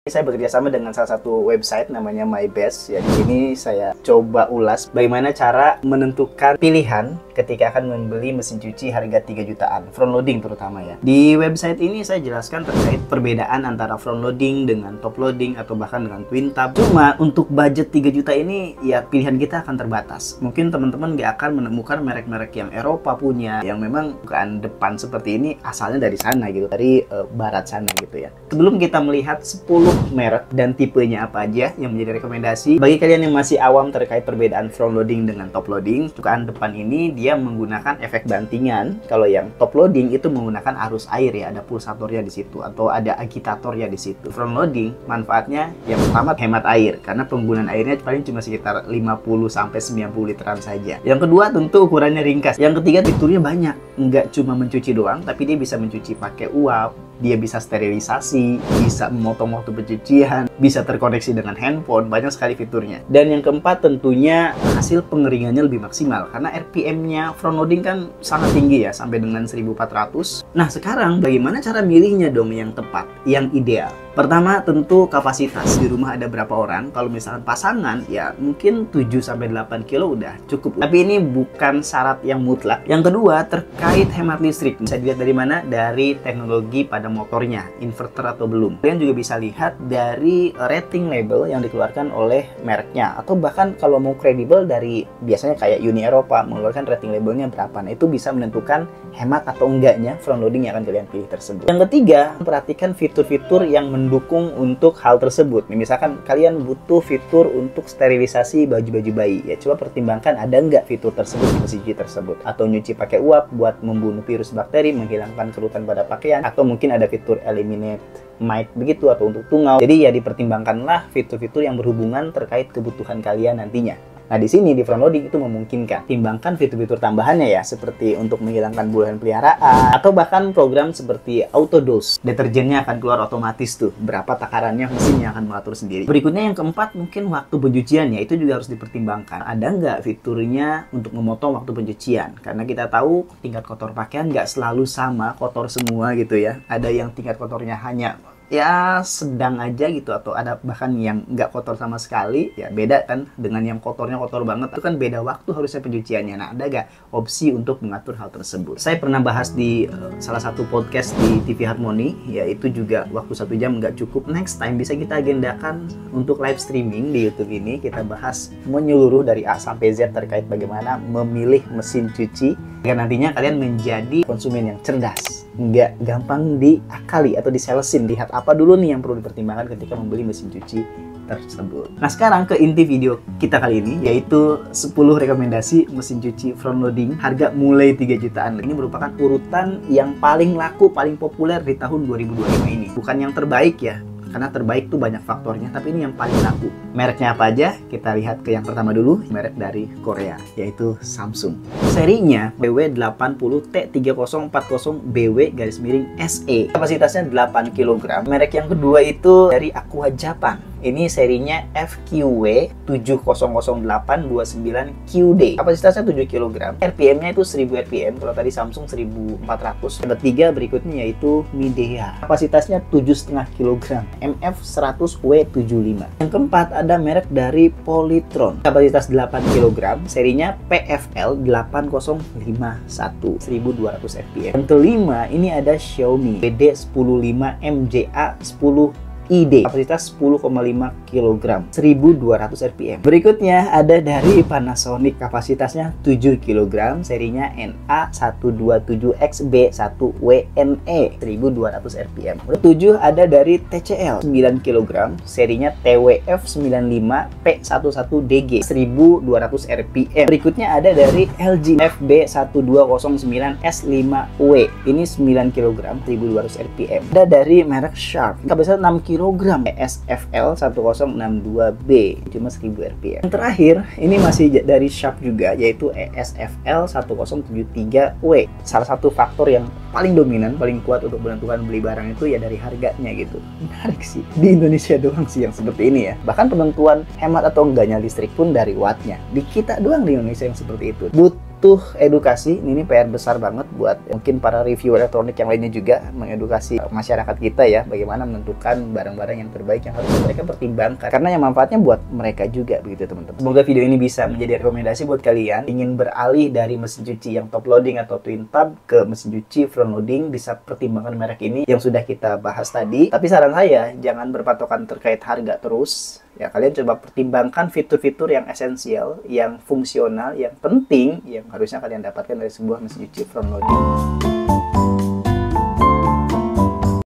Saya bekerja sama dengan salah satu website namanya MyBest. Ya, di sini saya coba ulas bagaimana cara menentukan pilihan ketika akan membeli mesin cuci harga 3 jutaan, front loading terutama ya. Di website ini saya jelaskan terkait perbedaan antara front loading dengan top loading atau bahkan dengan twin tub. Cuma untuk budget 3 juta ini ya pilihan kita akan terbatas. Mungkin teman-teman nggak akan menemukan merek-merek yang Eropa punya, yang memang bukan depan seperti ini, asalnya dari sana gitu, dari barat sana gitu ya. Sebelum kita melihat 10 merek dan tipenya apa aja yang menjadi rekomendasi bagi kalian yang masih awam terkait perbedaan front loading dengan top loading, bukaan depan ini dia menggunakan efek bantingan. Kalau yang top loading itu menggunakan arus air ya, ada pulsatornya di situ atau ada agitatornya di situ. Front loading manfaatnya yang pertama hemat air karena penggunaan airnya paling cuma sekitar 50 sampai 90 literan saja. Yang kedua tentu ukurannya ringkas. Yang ketiga fiturnya banyak, nggak cuma mencuci doang tapi dia bisa mencuci pakai uap, dia bisa sterilisasi, bisa memotong waktu pencucian, bisa terkoneksi dengan handphone, banyak sekali fiturnya. Dan yang keempat tentunya hasil pengeringannya lebih maksimal karena RPM-nya front loading kan sangat tinggi ya, sampai dengan 1400. Nah sekarang bagaimana cara milihnya dong yang tepat, yang ideal? Pertama tentu kapasitas, di rumah ada berapa orang. Kalau misalkan pasangan ya mungkin 7-8 kilo udah cukup. Tapi ini bukan syarat yang mutlak. Yang kedua terkait hemat listrik, bisa dilihat dari mana? Dari teknologi pada motornya, inverter atau belum. Kalian juga bisa lihat dari rating label yang dikeluarkan oleh mereknya, atau bahkan kalau mau kredibel dari biasanya kayak Uni Eropa mengeluarkan rating labelnya berapa. Nah itu bisa menentukan hemat atau enggaknya front loading yang akan kalian pilih tersebut. Yang ketiga, perhatikan fitur-fitur yang mendukung untuk hal tersebut. Misalkan kalian butuh fitur untuk sterilisasi baju-baju bayi, ya coba pertimbangkan ada nggak fitur tersebut di mesin cuci tersebut. Atau nyuci pakai uap buat membunuh virus bakteri, menghilangkan kerutan pada pakaian, atau mungkin ada fitur eliminate mite begitu atau untuk tungau. Jadi ya dipertimbangkanlah fitur-fitur yang berhubungan terkait kebutuhan kalian nantinya. Nah di sini di front loading itu memungkinkan. Timbangkan fitur-fitur tambahannya ya, seperti untuk menghilangkan buluan peliharaan atau bahkan program seperti auto dose. Deterjennya akan keluar otomatis tuh, berapa takarannya mesinnya akan mengatur sendiri. Berikutnya yang keempat mungkin waktu pencuciannya itu juga harus dipertimbangkan. Ada nggak fiturnya untuk memotong waktu pencucian? Karena kita tahu tingkat kotor pakaian nggak selalu sama, kotor semua gitu ya. Ada yang tingkat kotornya hanya ya sedang aja gitu, atau ada bahkan yang nggak kotor sama sekali. Ya beda kan dengan yang kotornya kotor banget, itu kan beda waktu harusnya pencuciannya. Nah ada nggak opsi untuk mengatur hal tersebut? Saya pernah bahas di salah satu podcast di TV Harmony, yaitu juga waktu 1 jam nggak cukup. Next time bisa kita agendakan untuk live streaming di YouTube ini, kita bahas menyeluruh dari A sampai Z terkait bagaimana memilih mesin cuci agar nantinya kalian menjadi konsumen yang cerdas, nggak gampang diakali atau disalesin. Lihat apa dulu nih yang perlu dipertimbangkan ketika membeli mesin cuci tersebut. Nah sekarang ke inti video kita kali ini, yaitu 10 rekomendasi mesin cuci front loading harga mulai 3 jutaan. Ini merupakan urutan yang paling laku, paling populer di tahun 2025 ini. Bukan yang terbaik ya, karena terbaik tuh banyak faktornya, tapi ini yang paling laku. Mereknya apa aja? Kita lihat ke yang pertama dulu, merek dari Korea, yaitu Samsung. Serinya BW8040BW-SE. Kapasitasnya 8 kg. Merek yang kedua itu dari Aqua Japan. Ini serinya FQW7000829QD. Kapasitasnya 7 kg. RPM-nya itu 1000 RPM. Kalau tadi Samsung 1400. Yang ketiga berikutnya yaitu Midea. Kapasitasnya 7,5 kg. MF100W75. Yang keempat ada merek dari Polytron. Kapasitas 8 kg. Serinya PFL8051. 1200 RPM. Yang kelima ini ada Xiaomi BD105MJA10 ID, kapasitas 10,5 kg, 1200 RPM. Berikutnya ada dari Panasonic, kapasitasnya 7 kg, serinya NA127XB1WNE, 1200 RPM. Berikutnya ada dari TCL, 9 kg, serinya TWF95P11DG, 1200 RPM. Berikutnya ada dari LG FB1209S5W, ini 9 kg, 1200 RPM. Ada dari merek Sharp, kapasitas 6 kg, ESFL1062B, cuma 1000 RPM. Yang terakhir ini masih dari Sharp juga, yaitu ESFL1073W. Salah satu faktor yang paling dominan, paling kuat untuk menentukan beli barang itu ya dari harganya gitu. Menarik sih, di Indonesia doang sih yang seperti ini ya. Bahkan penentuan hemat atau enggaknya listrik pun dari wattnya. Di kita doang di Indonesia yang seperti itu. butuh edukasi. Ini PR besar banget buat mungkin para review elektronik yang lainnya juga, mengedukasi masyarakat kita ya, bagaimana menentukan barang-barang yang terbaik yang harus mereka pertimbangkan. Karena yang manfaatnya buat mereka juga begitu teman-teman. Semoga video ini bisa menjadi rekomendasi buat kalian ingin beralih dari mesin cuci yang top loading atau twin tub ke mesin cuci front loading. Bisa pertimbangkan merek ini yang sudah kita bahas tadi. Tapi saran saya, jangan berpatokan terkait harga terus. Ya, kalian coba pertimbangkan fitur-fitur yang esensial, yang fungsional, yang penting, yang harusnya kalian dapatkan dari sebuah mesin cuci front loading.